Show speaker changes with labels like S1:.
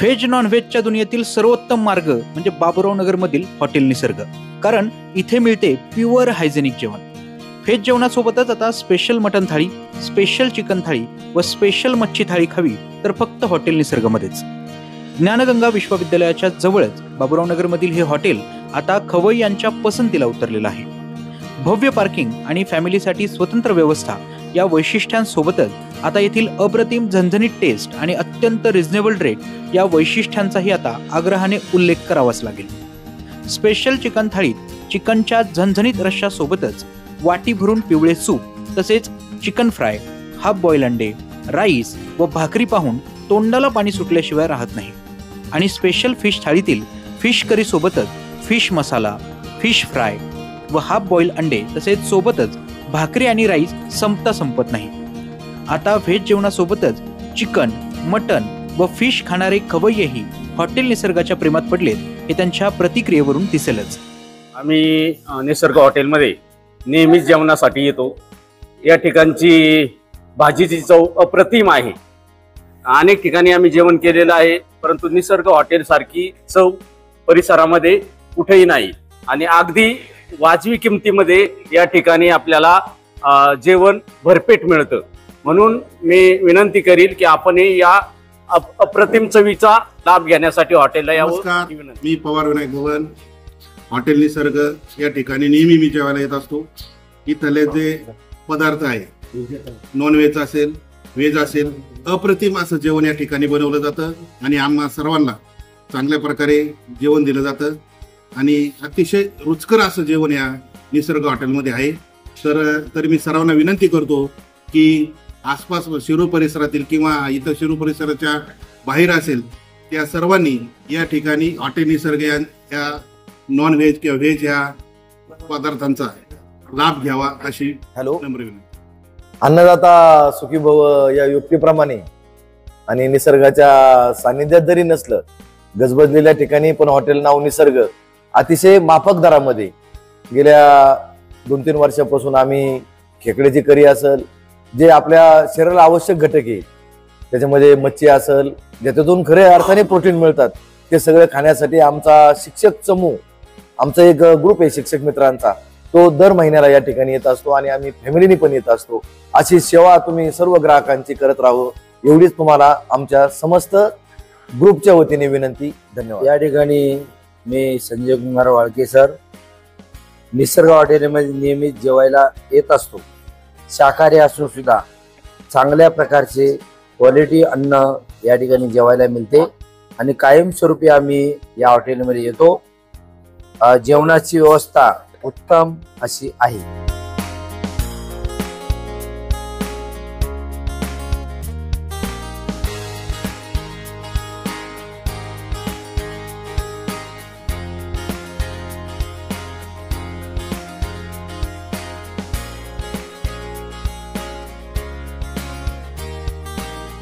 S1: Veg non व्हेजच्या दुनियेतील सर्वोत्तम मार्ग म्हणजे बाबुराव नगरमधील हॉटेल निसर्ग, कारण इथे मिळते प्युअर हायजेनिक जेवण। व्हेज जेवणासोबतच आता स्पेशल मटन थाळी, स्पेशल चिकन थाळी व स्पेशल मच्छी थाळी खावी तर फक्त हॉटेल निसर्गमध्येच। ज्ञानगंगा विश्वविद्यालयाच्या जवळच बाबुराव नगरमधील हे हॉटेल आता खवई यांच्या पसंतीला उतरलेलं आहे। भव्य पार्किंग आणि फॅमिलीसाठी स्वतंत्र व्यवस्था या वैशिष्ट्यांसोबतच आता येथील अप्रतिम झणझणीत टेस्ट आणि अत्यंत रिझनेबल रेट या वैशिष्ट्यांचाही आता आग्रहाने उल्लेख करावाच लागेल। स्पेशल चिकन थाळीत चिकनच्या झणझणीत रश्श्यासोबतच वाटी भरून पिवळे सूप, तसेच चिकन फ्राय, हाफ बॉईल अंडे, राईस व भाकरी पाहून तोंडाला पाणी सुटल्याशिवाय राहत नाही। आणि स्पेशल फिश थाळीतील फिश करी सोबतच फिश मसाला, फिश फ्राय व हाफ बॉईल अंडे तसेच सोबतच भाकरी आणि राईस संपत नाही। आता व्हेज जेवणासोबतच चिकन, मटन व फिश खाणारे खवय्येही हॉटेल निसर्गाच्या प्रेमात पडलेत हे त्यांच्या प्रतिक्रियेवरून दिसेलच।
S2: आम्ही निसर्ग हॉटेलमध्ये नेहमीच जेवणासाठी येतो। या ठिकाणची भाजीची चव अप्रतिम आहे। अनेक ठिकाणी आम्ही जेवण केलेलं आहे, परंतु निसर्ग हॉटेल सारखी चव परिसरामध्ये कुठेही नाही आणि अगदी वाजवी किमतीमध्ये या ठिकाणी आपल्याला जेवण भरपेट मिळतं। म्हणून मी विनंती करील की आपण या अप्रतिम चवीचा लाभ घेण्यासाठी हॉटेलला यावं।
S3: मी पवार विनायक भवन, हॉटेल निसर्ग या ठिकाणी नेहमी मी जेवायला येत असतो। इथले जे पदार्थ आहे, नॉन व्हेज असेल, व्हेज असेल, अप्रतिम असं जेवण या ठिकाणी बनवलं जातं आणि आम्हा सर्वांना चांगल्या प्रकारे जेवण दिलं जातं आणि अतिशय रुचकर असं जेवण या निसर्ग हॉटेलमध्ये आहे। तर मी सर्वांना विनंती करतो की आसपास शिरूर परिसरातील किंवा इतर शिरूर परिसराच्या बाहेर असेल त्या सर्वांनी या ठिकाणी हॉटेल निसर्ग या नॉन व्हेज किंवा व्हेज या पदार्थांचा लाभ घ्यावा अशी नम्र विनंती।
S4: अन्नदाता सुखी भव या युक्तीप्रमाणे आणि निसर्गाच्या सानिध्यात जरी नसलं, गजबजलेल्या ठिकाणी पण हॉटेल नाव निसर्ग अतिशय माफक दरामध्ये गेल्या 2-3 वर्षापासून आम्ही खेकड्याची करी असेल, जे आपल्या शरीराला आवश्यक घटक आहे त्याच्यामध्ये मच्छी असेल, ज्याच्यातून खऱ्या अर्थाने प्रोटीन मिळतात, ते सगळं खाण्यासाठी आमचा शिक्षक समूह, आमचा एक ग्रुप आहे शिक्षक मित्रांचा, तो दर महिन्याला या ठिकाणी येत असतो आणि आम्ही फॅमिलीने पण येत असतो। अशी सेवा तुम्ही सर्व ग्राहकांची करत राहावं एवढीच तुम्हाला आमच्या समस्त ग्रुपच्या वतीने विनंती। धन्यवाद।
S5: या ठिकाणी मी संजय कुमार वाळके सर, निसर्ग हॉटेलमध्ये नियमित जेवायला येत असतो। शाकाहारी असून सुद्धा चांगल्या प्रकारचे क्वालिटी अन्न या ठिकाणी जेवायला मिळते आणि कायमस्वरूपी आम्ही या हॉटेलमध्ये येतो। जेवणाची व्यवस्था उत्तम अशी आहे।